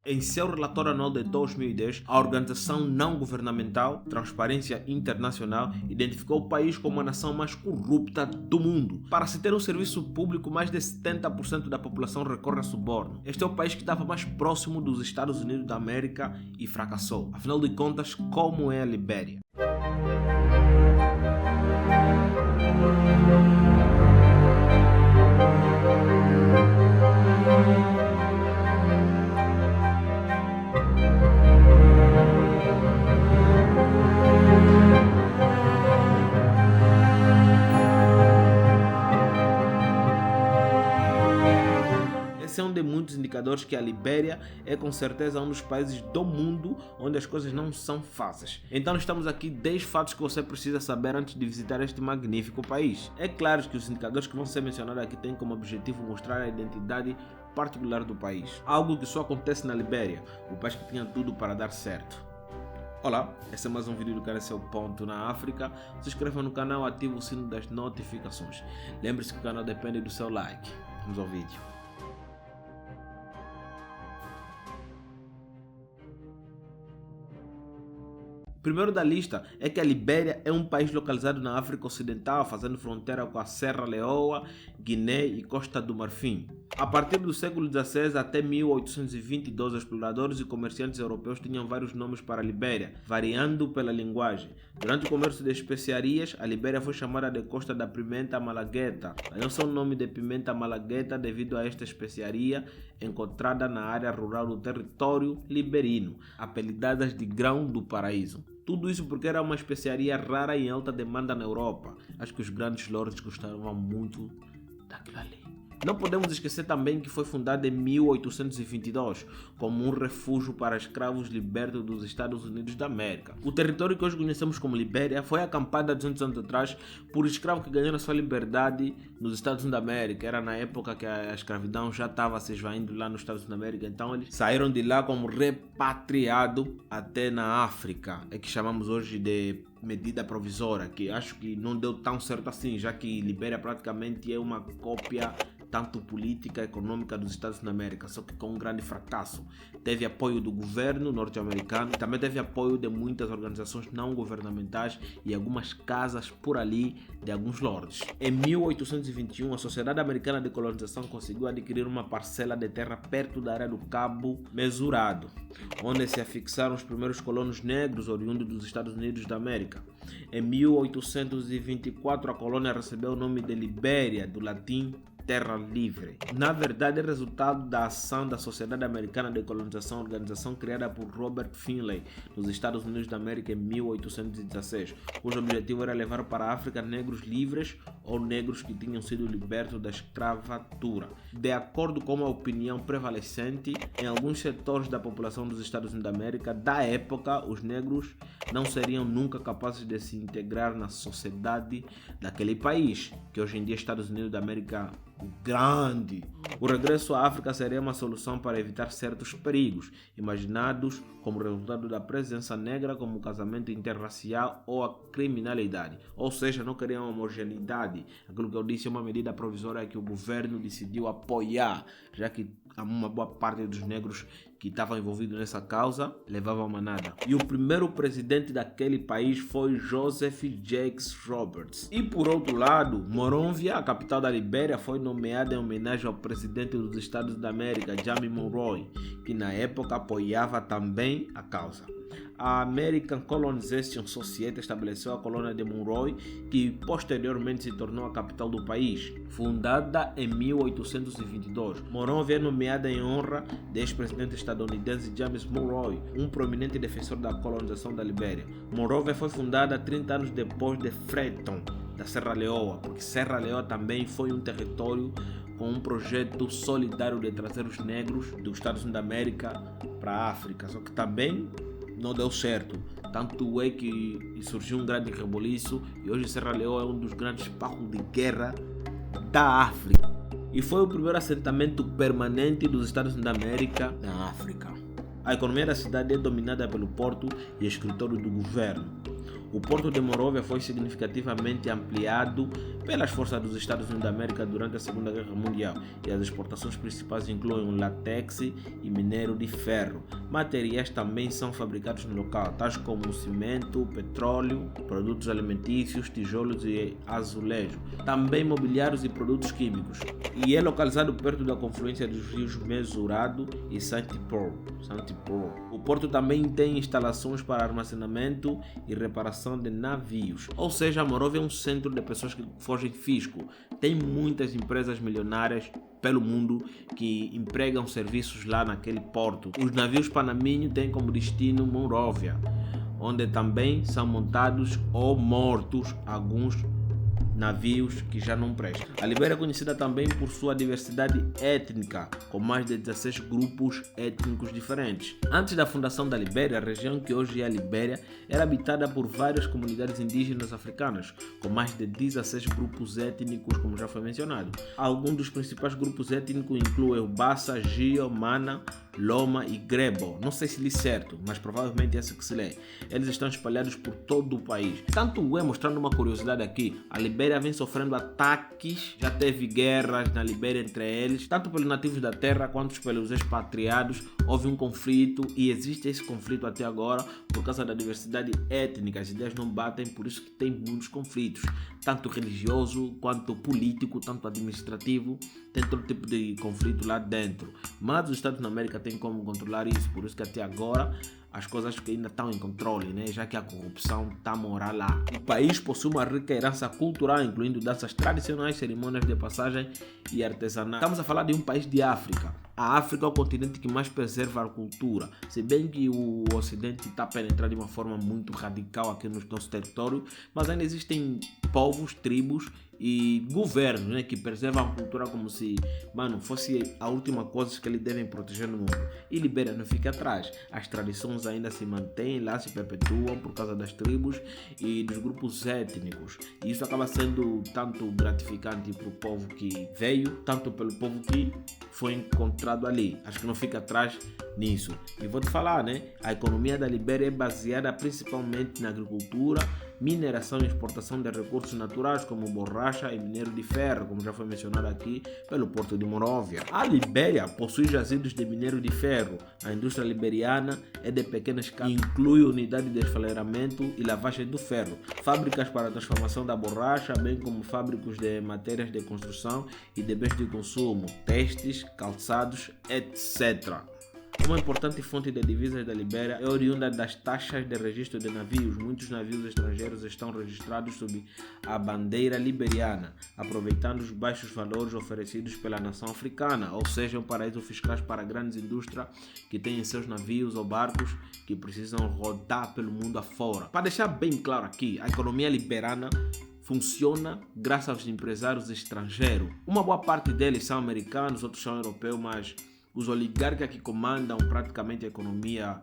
Em seu relatório anual de 2010, a organização não governamental Transparência Internacional identificou o país como a nação mais corrupta do mundo. Para se ter um serviço público, mais de 70% da população recorre a suborno. Este é o país que estava mais próximo dos Estados Unidos da América e fracassou. Afinal de contas, como é a Libéria? Esse é um de muitos indicadores que a Libéria é com certeza um dos países do mundo onde as coisas não são fáceis. Então estamos aqui 10 fatos que você precisa saber antes de visitar este magnífico país. É claro que os indicadores que vão ser mencionados aqui têm como objetivo mostrar a identidade particular do país. Algo que só acontece na Libéria, o país que tinha tudo para dar certo. Olá, esse é mais um vídeo do canal Seu Ponto na África. Se inscreva no canal, ative o sino das notificações. Lembre-se que o canal depende do seu like. Vamos ao vídeo. Primeiro da lista é que a Libéria é um país localizado na África Ocidental, fazendo fronteira com a Serra Leoa, Guiné e Costa do Marfim. A partir do século XVI até 1822, exploradores e comerciantes europeus tinham vários nomes para a Libéria, variando pela linguagem. Durante o comércio de especiarias, a Libéria foi chamada de Costa da Pimenta Malagueta. Ganhou seu nome de Pimenta Malagueta devido a esta especiaria encontrada na área rural do território liberino, apelidadas de Grão do Paraíso. Tudo isso porque era uma especiaria rara e em alta demanda na Europa. Acho que os grandes lords gostavam muito daquilo ali. Não podemos esquecer também que foi fundada em 1822 como um refúgio para escravos libertos dos Estados Unidos da América. O território que hoje conhecemos como Libéria foi acampado há 200 anos atrás por escravos que ganharam sua liberdade nos Estados Unidos da América. Era na época que a escravidão já estava se esvaindo lá nos Estados Unidos da América, então eles saíram de lá como repatriados até na África, é que chamamos hoje de medida provisória, que acho que não deu tão certo assim, já que Libéria praticamente é uma cópia tanto política e econômica dos Estados Unidos da América, só que com um grande fracasso. Teve apoio do governo norte-americano e também teve apoio de muitas organizações não governamentais e algumas casas por ali de alguns lords. Em 1821, a Sociedade Americana de Colonização conseguiu adquirir uma parcela de terra perto da área do Cabo Mesurado, onde se afixaram os primeiros colonos negros oriundos dos Estados Unidos da América. Em 1824, a colônia recebeu o nome de Libéria, do latim Terra Livre. Na verdade, é resultado da ação da Sociedade Americana de Colonização, organização criada por Robert Finley nos Estados Unidos da América em 1816, cujo objetivo era levar para a África negros livres ou negros que tinham sido libertos da escravatura. De acordo com a opinião prevalecente em alguns setores da população dos Estados Unidos da América, da época, os negros não seriam nunca capazes de se integrar na sociedade daquele país, que hoje em dia é Estados Unidos da América Grande. O regresso à África seria uma solução para evitar certos perigos, imaginados como resultado da presença negra, como o casamento interracial ou a criminalidade. Ou seja, não queriam homogeneidade. Aquilo que eu disse é uma medida provisória que o governo decidiu apoiar, já que uma boa parte dos negros que estavam envolvidos nessa causa levavam manada. E o primeiro presidente daquele país foi Joseph Jakes Roberts. E por outro lado, Monrovia, a capital da Libéria, foi nomeada em homenagem ao presidente dos Estados da América, James Monroe, que na época apoiava também a causa. A American Colonization Society estabeleceu a colônia de Monroe, que posteriormente se tornou a capital do país, fundada em 1822. Monrovia é nomeada em honra do ex-presidente estadunidense James Monroe, um prominente defensor da colonização da Libéria. Monrovia foi fundada 30 anos depois de Freetown, da Serra Leoa, porque Serra Leoa também foi um território com um projeto solidário de trazer os negros dos Estados Unidos da América para a África, só que também não deu certo. Tanto é que surgiu um grande reboliço e hoje Serra Leoa é um dos grandes palcos de guerra da África. E foi o primeiro assentamento permanente dos Estados Unidos da América na África. A economia da cidade é dominada pelo porto e escritório do governo. O porto de Monrovia foi significativamente ampliado pelas forças dos Estados Unidos da América durante a Segunda Guerra Mundial e as exportações principais incluem o látex e minério de ferro. Materiais também são fabricados no local, tais como cimento, petróleo, produtos alimentícios, tijolos e azulejo, também mobiliários e produtos químicos. E é localizado perto da confluência dos rios Mesurado e Saint-Paul. O porto também tem instalações para armazenamento e reparação de navios, ou seja, Monrovia é um centro de pessoas que fogem fisco. Tem muitas empresas milionárias pelo mundo que empregam serviços lá naquele porto. Os navios panaminhos têm como destino Monrovia, onde também são montados ou mortos alguns navios que já não prestam. A Libéria é conhecida também por sua diversidade étnica, com mais de 16 grupos étnicos diferentes. Antes da fundação da Libéria, a região que hoje é a Libéria era habitada por várias comunidades indígenas africanas, com mais de 16 grupos étnicos, como já foi mencionado. Alguns dos principais grupos étnicos incluem o Bassa, Gio, Mana, Loma e Grebo. Não sei se li certo, mas provavelmente é assim que se lê. Eles estão espalhados por todo o país. Tanto é, mostrando uma curiosidade aqui, a Libéria vem sofrendo ataques, já teve guerras na Libéria entre eles, tanto pelos nativos da terra quanto pelos expatriados. Houve um conflito e existe esse conflito até agora por causa da diversidade étnica. As ideias não batem, por isso que tem muitos conflitos, tanto religioso quanto político, tanto administrativo. Tem todo tipo de conflito lá dentro, mas os Estados da América têm como controlar isso, por isso que até agora as coisas que ainda estão em controle, né? Já que a corrupção está a morar lá. O país possui uma rica herança cultural, incluindo danças tradicionais, cerimônias de passagem e artesanato. Estamos a falar de um país de África. A África é o continente que mais preserva a cultura, se bem que o Ocidente está penetrado de uma forma muito radical aqui no nosso território, mas ainda existem povos, tribos e governos, né, que preservam a cultura como se, fosse a última coisa que eles devem proteger no mundo. E Libéria não fica atrás. As tradições ainda se mantêm lá, se perpetuam por causa das tribos e dos grupos étnicos. E isso acaba sendo tanto gratificante para o povo que veio, tanto pelo povo que foi encontrado ali. Acho que não fica atrás nisso. E vou te falar, né? A economia da Libéria é baseada principalmente na agricultura, mineração e exportação de recursos naturais como borracha e minério de ferro, como já foi mencionado aqui pelo porto de Monrovia. A Libéria possui jazidos de minério de ferro. A indústria liberiana é de pequena escala, inclui unidade de desfaleiramento e lavagem do ferro, fábricas para a transformação da borracha, bem como fábricas de matérias de construção e de bens de consumo, testes, calçados, etc. Uma importante fonte de divisas da Libéria é oriunda das taxas de registro de navios. Muitos navios estrangeiros estão registrados sob a bandeira liberiana, aproveitando os baixos valores oferecidos pela nação africana, ou seja, um paraíso fiscal para grandes indústrias que têm seus navios ou barcos que precisam rodar pelo mundo afora. Para deixar bem claro aqui, a economia liberiana funciona graças aos empresários estrangeiros. Uma boa parte deles são americanos, outros são europeus, mas os oligarcas que comandam praticamente a economia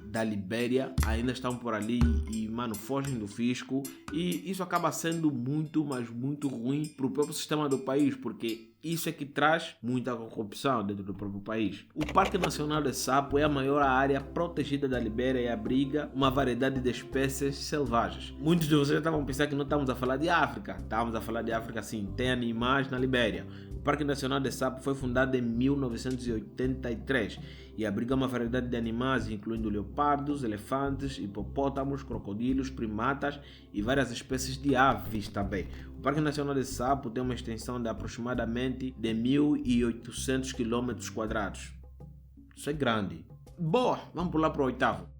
da Libéria ainda estão por ali e, fogem do fisco. E isso acaba sendo muito, mas muito ruim para o próprio sistema do país, porque isso é que traz muita corrupção dentro do próprio país. O Parque Nacional de Sapo é a maior área protegida da Libéria e abriga uma variedade de espécies selvagens. Muitos de vocês estavam pensando que não estamos a falar de África. Estamos a falar de África sim, tem animais na Libéria. O Parque Nacional de Sapo foi fundado em 1983 e abriga uma variedade de animais, incluindo leopardos, elefantes, hipopótamos, crocodilos, primatas e várias espécies de aves também. O Parque Nacional de Sapo tem uma extensão de aproximadamente de 1.800 km². Isso é grande. Boa, vamos pular para o oitavo.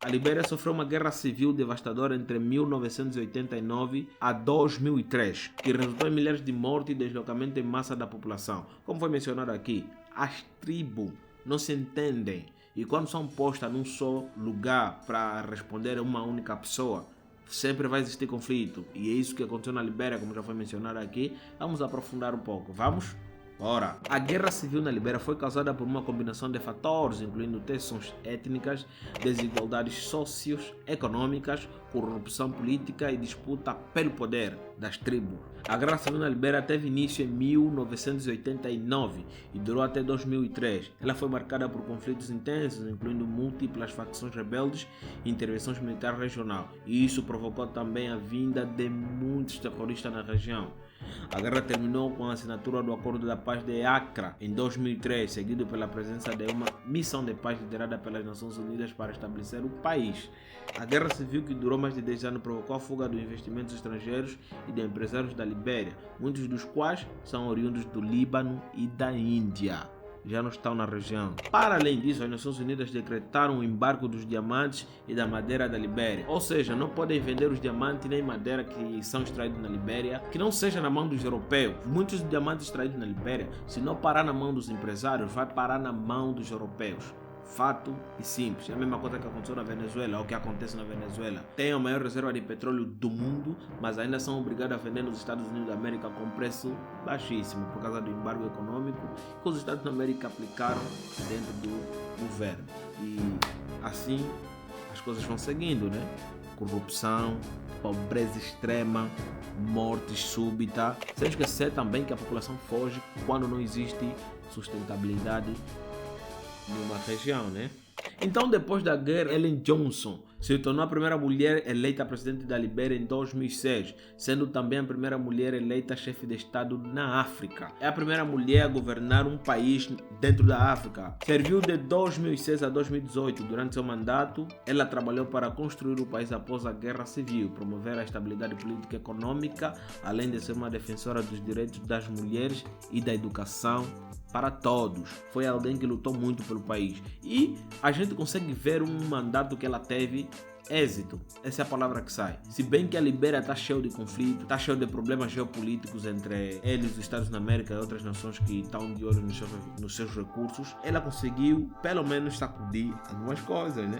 A Libéria sofreu uma guerra civil devastadora entre 1989 a 2003, que resultou em milhares de mortes e deslocamento em massa da população. Como foi mencionado aqui, as tribos não se entendem e quando são postas num só lugar para responder a uma única pessoa, sempre vai existir conflito. E é isso que aconteceu na Libéria, como já foi mencionado aqui. Vamos aprofundar um pouco, vamos? Ora, a guerra civil na Libéria foi causada por uma combinação de fatores, incluindo tensões étnicas, desigualdades socioeconômicas, corrupção política e disputa pelo poder das tribos. A guerra civil na Libéria teve início em 1989 e durou até 2003. Ela foi marcada por conflitos intensos, incluindo múltiplas facções rebeldes e intervenções militares regionais. E isso provocou também a vinda de muitos terroristas na região. A guerra terminou com a assinatura do Acordo da Paz de Accra em 2003, seguido pela presença de uma missão de paz liderada pelas Nações Unidas para estabelecer o país. A guerra civil, que durou mais de 10 anos, provocou a fuga dos investimentos estrangeiros e de empresários da Libéria, muitos dos quais são oriundos do Líbano e da Índia. Já não estão na região. Para além disso, as Nações Unidas decretaram o embargo dos diamantes e da madeira da Libéria. Ou seja, não podem vender os diamantes nem madeira que são extraídos na Libéria, que não seja na mão dos europeus. Muitos diamantes extraídos na Libéria, se não parar na mão dos empresários, vai parar na mão dos europeus. Fato e simples. É a mesma coisa que aconteceu na Venezuela, ou que acontece na Venezuela. Tem a maior reserva de petróleo do mundo, mas ainda são obrigados a vender nos Estados Unidos da América com preço baixíssimo, por causa do embargo econômico que os Estados Unidos da América aplicaram dentro do governo. E assim as coisas vão seguindo, né? Corrupção, pobreza extrema, morte súbita. Sem esquecer também que a população foge quando não existe sustentabilidade numa região, né? Então, depois da guerra, Ellen Johnson se tornou a primeira mulher eleita presidente da Libéria em 2006, sendo também a primeira mulher eleita chefe de Estado na África. É a primeira mulher a governar um país dentro da África. Serviu de 2006 a 2018. Durante seu mandato, ela trabalhou para construir o país após a guerra civil, promover a estabilidade política e econômica, além de ser uma defensora dos direitos das mulheres e da educação para todos. Foi alguém que lutou muito pelo país. E a gente consegue ver um mandato que ela teve êxito. Essa é a palavra que sai. Se bem que a Libéria está cheia de conflitos, está cheia de problemas geopolíticos entre eles, os Estados Unidos da América e outras nações que estão de olho nos seus recursos, ela conseguiu pelo menos sacudir algumas coisas, né?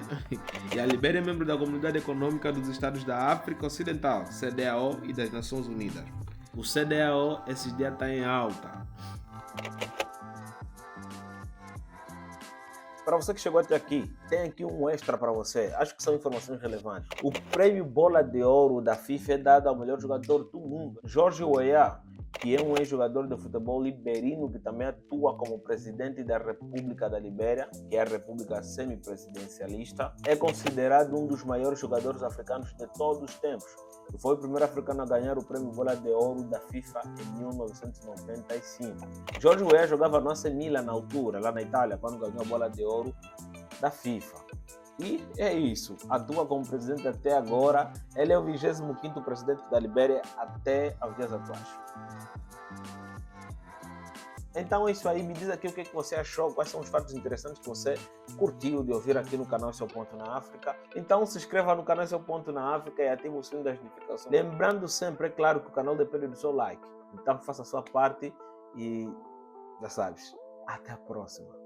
E a Libéria é membro da Comunidade Econômica dos Estados da África Ocidental, CEDEAO, e das Nações Unidas. O CEDEAO esses dias está em alta. Para você que chegou até aqui, tem aqui um extra para você. Acho que são informações relevantes. O prêmio Bola de Ouro da FIFA é dado ao melhor jogador do mundo. George Weah, que é um ex-jogador de futebol liberino que também atua como presidente da República da Libéria, que é a república semipresidencialista, é considerado um dos maiores jogadores africanos de todos os tempos. E foi o primeiro africano a ganhar o prêmio Bola de Ouro da FIFA em 1995. George Weah jogava no AC Milan na altura, lá na Itália, quando ganhou a Bola de Ouro da FIFA. E é isso, atua como presidente até agora. Ele é o 25º presidente da Libéria até aos dias atuais. Então é isso aí, me diz aqui o que você achou, quais são os fatos interessantes que você curtiu de ouvir aqui no canal Seu Ponto na África. Então se inscreva no canal Seu Ponto na África e ative o sininho das notificações. Lembrando sempre, é claro, que o canal depende do seu like. Então faça a sua parte e já sabes, até a próxima.